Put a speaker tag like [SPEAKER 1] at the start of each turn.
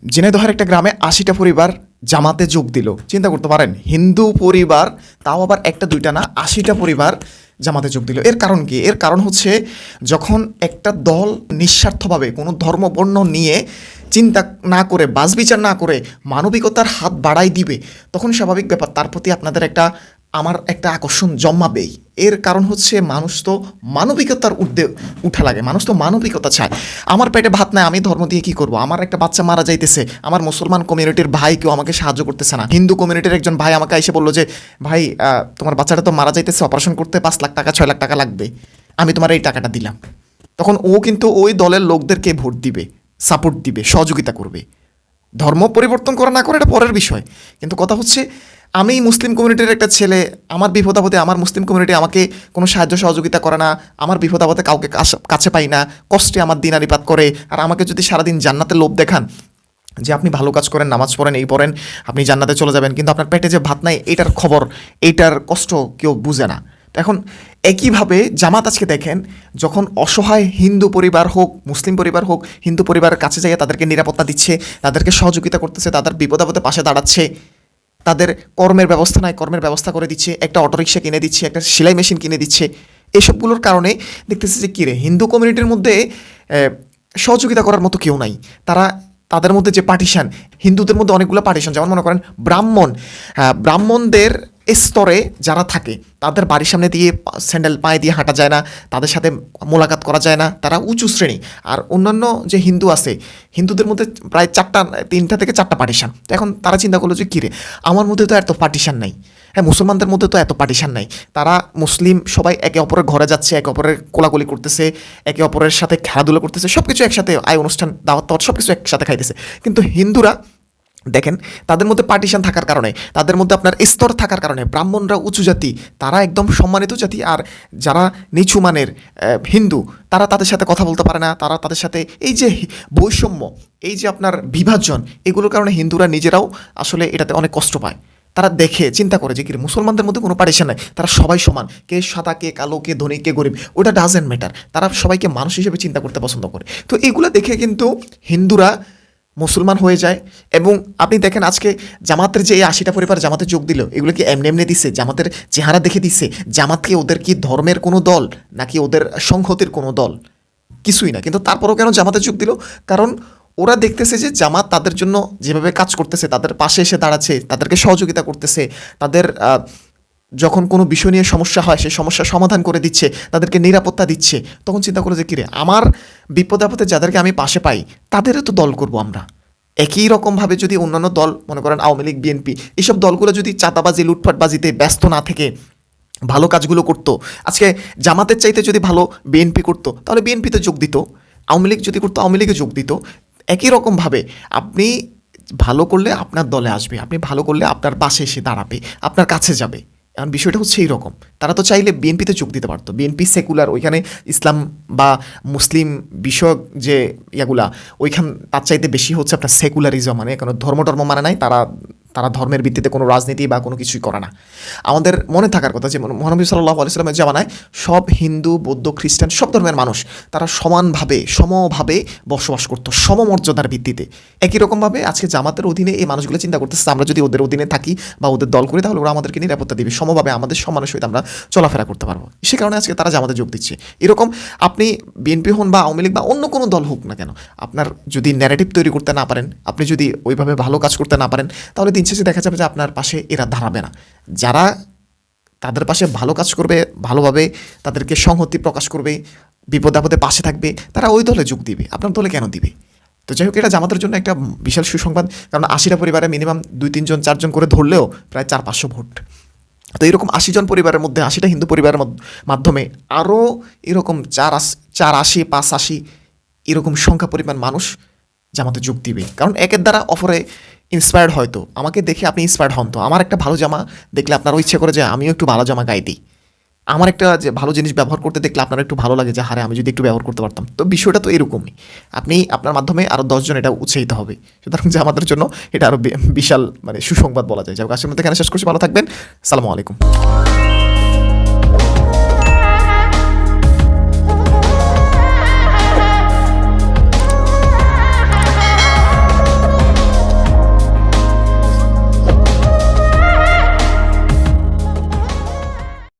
[SPEAKER 1] ঝিনাইদহের একটা গ্রামে ৮০টা পরিবার জামাতে যোগ দিল। চিন্তা করতে পারেন, হিন্দু পরিবার, তাও আবার একটা দুইটা না, ৮০টা পরিবার জামাতে যোগ দিল। এর কারণ কি? এর কারণ হচ্ছে, যখন একটা দল নিঃস্বার্থভাবে কোনো ধর্ম বর্ণ নিয়ে চিন্তা না করে, বাছবিচার না করে মানবিকতার হাত বাড়াই দিবে, তখন স্বাভাবিক ব্যাপার তার প্রতি আপনাদের আমার একটা আকর্ষণ জন্মাবেই। এর কারণ হচ্ছে, মানুষ তো মানবিকতার ঊর্ধ্বে উঠা লাগে, মানুষ তো মানবিকতা চায়। আমার পেটে ভাত নাই, আমি ধর্ম দিয়ে কী করবো? আমার একটা বাচ্চা মারা যাইতেছে, আমার মুসলমান কমিউনিটির ভাই কেউ আমাকে সাহায্য করতেছে না। হিন্দু কমিউনিটির একজন ভাই আমাকে এসে বললো যে, ভাই তোমার বাচ্চাটা তো মারা যাইতেছে, অপারেশন করতে 5 লাখ টাকা 6 লাখ টাকা লাগবে, আমি তোমার এই টাকাটা দিলাম। তখন ও কিন্তু ওই দলের লোকদেরকে ভোট দিবে, সাপোর্ট দিবে, সহযোগিতা করবে। ধর্ম পরিবর্তন করা না করে এটা পরের বিষয়, কিন্তু কথা হচ্ছে, আমি মুসলিম কমিউনিটির একটা ছেলে, আমার বিপদ আপদে আমার মুসলিম কমিউনিটি আমাকে কোনো সাহায্য সহযোগিতা করে না, আমার বিপদ আপদে কাউকে কাছে পাই না, কষ্টে আমার দিনারিপাত করে, আর আমাকে যদি সারাদিন জান্নাতের লোভ দেখান যে আপনি ভালো কাজ করেন, নামাজ পড়েন, এই পড়েন, আপনি জান্নাতে চলে যাবেন, কিন্তু আপনার পেটে যে ভাত নাই এইটার খবর, এইটার কষ্ট কেউ বুঝে না। এখন একইভাবে জামাত আজকে দেখেন, যখন অসহায় হিন্দু পরিবার হোক, মুসলিম পরিবার হোক, হিন্দু পরিবারের কাছে যাইয়ে তাদেরকে নিরাপত্তা দিচ্ছে, তাদেরকে সহযোগিতা করতেছে, তাদের বিপদ আপদে পাশে দাঁড়াচ্ছে, তাদের কর্মের ব্যবস্থা নাই, কর্মের ব্যবস্থা করে দিচ্ছে, একটা অটোরিকশা কিনে দিচ্ছে, একটা সেলাই মেশিন কিনে দিচ্ছে। এসবগুলোর কারণে দেখতেছে যে কিরে, হিন্দু কমিউনিটির মধ্যে সহযোগিতা করার মতো কেউ নাই। তাদের মধ্যে যে পার্টিশান, হিন্দুদের মধ্যে অনেকগুলো পার্টিশান, যেমন মনে করেন ব্রাহ্মণদের স্তরে যারা থাকে, তাদের বাড়ির সামনে দিয়ে স্যান্ডেল পায়ে দিয়ে হাঁটা যায় না, তাদের সাথে মোলাকাত করা যায় না, তারা উঁচু শ্রেণী। আর অন্যান্য যে হিন্দু আছে, হিন্দুদের মধ্যে প্রায় 3টা থেকে 4টা পার্টিশান। তো এখন তারা চিন্তা করলো যে কিরে, আমার মধ্যে তো এত পার্টিশান নাই, হ্যাঁ মুসলমানদের মধ্যে তো এত পার্টিশান নাই, তারা মুসলিম সবাই একে অপরের ঘরে যাচ্ছে, একে অপরের কোলাকুলি করতেছে, একে অপরের সাথে খেলাধুলা করতেছে, সব কিছু একসাথে, আয় অনুষ্ঠান দাওয়াত টাওয়াত সব কিছু একসাথে খাইতেছে। কিন্তু হিন্দুরা দেখেন, তাদের মধ্যে পার্টিশন থাকার কারণে, তাদের মধ্যে আপনার স্তর থাকার কারণে, ব্রাহ্মণরা উঁচু জাতি, তারা একদম সম্মানিত জাতি, আর যারা নিচু মানের হিন্দু, তারা তাদের সাথে কথা বলতে পারে না, তারা তাদের সাথে এই যে বৈষম্য, এই যে আপনার বিভাজন, এগুলোর কারণে হিন্দুরা নিজেরাও আসলে এটাতে অনেক কষ্ট পায়। তারা দেখে চিন্তা করে যে কি মুসলমানদের মধ্যে কোনো পার্টিশন নাই, তারা সবাই সমান, কে সাদা কে কালো, কে ধনী কে গরিব, ওটা ডাজেন্ট ম্যাটার, তারা সবাইকে মানুষ হিসেবে চিন্তা করতে পছন্দ করে। তো এগুলো দেখে কিন্তু হিন্দুরা মুসলমান হয়ে যায়। এবং আপনি দেখেন, আজকে জামাতের যে এই 80টা পরিবার জামাতে যোগ দিল, এগুলো কি এমনি এমনি দিচ্ছে? জামাতের চেহারা দেখে দিচ্ছে? জামাতকে ওদের কি ধর্মের কোনো দল, নাকি ওদের সংহতির কোনো দল? কিছুই না। কিন্তু তারপরও কেন জামাতে যোগ দিল? কারণ ওরা দেখতেছে যে জামাত তাদের জন্য যেভাবে কাজ করতেছে, তাদের পাশে এসে দাঁড়াচ্ছে, তাদেরকে সহযোগিতা করতেছে, তাদের যখন কোনো বিষয় নিয়ে সমস্যা হয় সেই সমস্যার সমাধান করে দিচ্ছে, তাদেরকে নিরাপত্তা দিচ্ছে, তখন চিন্তা করে যে কিরে, আমার বিপদে আপদে যাদেরকে আমি পাশে পাই, তাদেরও তো দল করব আমরা। একই রকমভাবে যদি অন্যান্য দল, মনে করেন আওয়ামী লীগ, বিএনপি, এইসব দলগুলো যদি চাঁদাবাজি লুটপাটবাজিতে ব্যস্ত না থেকে ভালো কাজগুলো করতো, আজকে জামাতের চাইতে যদি ভালো বিএনপি করতো, তাহলে বিএনপিতে যোগ দিত। আওয়ামী লীগ যদি করতো, আওয়ামী লীগে যোগ দিত। একই রকমভাবে আপনি ভালো করলে আপনার দলে আসবে, আপনি ভালো করলে আপনার পাশে এসে দাঁড়াবে, আপনার কাছে যাবে। এখন বিষয়টা হচ্ছে এইরকম, তারা তো চাইলে বিএনপিতে যোগ দিতে পারতো। বিএনপি সেকুলার, ওইখানে ইসলাম বা মুসলিম বিষয়ক যে ইয়াগুলা, ওইখান তার চাইতে বেশি হচ্ছে আপনার সেকুলারিজম, মানে কোনো ধর্ম মানে নাই, তারা ধর্মের ভিত্তিতে কোনো রাজনীতি বা কোনো কিছুই করে না। আমাদের মনে থাকার কথা যে মহানবী সাল্লাল্লাহু আলাইহি ওয়াসাল্লামের জামানায় সব হিন্দু, বৌদ্ধ, খ্রিস্টান, সব ধর্মের মানুষ তারা সমভাবে বসবাস করতো, সমমর্যাদার ভিত্তিতে। একই রকমভাবে আজকে জামাতের অধীনে এই মানুষগুলো চিন্তা করতেছে, আমরা যদি ওদের অধীনে থাকি বা ওদের দল করি, তাহলে ওরা আমাদেরকে নিরাপত্তা দিবে, সমভাবে আমাদের সম্মানের সহিত আমরা চলাফেরা করতে পারবো। সে কারণে আজকে তারা জামাতে যোগ দিচ্ছে। এরকম আপনি বিএনপি হন বা আওয়ামী লীগ বা অন্য কোনো দল হোক না কেন, আপনার যদি ন্যারেটিভ তৈরি করতে না পারেন, আপনি যদি ওইভাবে ভালো কাজ করতে না পারেন, তাহলে দিন শেষে দেখা যাবে যে আপনার পাশে এরা দাঁড়াবে না। যারা তাদের পাশে ভালো কাজ করবে, ভালোভাবে তাদেরকে সংহতি প্রকাশ করবে, বিপদে আপদে পাশে থাকবে, তারা ওই দলে যোগ দিবে, আপনার দলে কেন দিবে? তো যাই হোক, এটা জামাতের জন্য একটা বিশাল সুসংবাদ। কারণ 80টা পরিবারে মিনিমাম 2-3 জন 4 জন করে ধরলেও প্রায় 400-500 ভোট। তো এরকম 80 জন পরিবারের মধ্যে, 80টা হিন্দু পরিবারের মাধ্যমে আরও এরকম 480-580 এরকম সংখ্যা পরিমাণ মানুষ জামাতে যোগ দিবে। কারণ একের দ্বারা অপরে ইন্সপায়ার্ড, হয়তো আমাকে দেখে আপনি ইন্সপায়ার্ড হন, তো আমার একটা ভালো জামা দেখলে আপনারও ইচ্ছে করে যে আমিও একটু ভালো জামা গায়ে দিই। আমার একটা যে ভালো জিনিস ব্যবহার করতে দেখলে আপনার একটু ভালো লাগে যে হারে আমি যদি একটু ব্যবহার করতে পারতাম। তো বিষয়টা তো এরকমই, আপনি আপনার মাধ্যমে আরও 10 জন এটা উৎসাহিত হবে। সুতরাং যে আমাদের জন্য এটা আরও বিশাল মানে সুসংবাদ বলা যায়। যাই হোক, আজকের মধ্যে এখানে শেষ করছি। ভালো থাকবেন। আসসালামু আলাইকুম।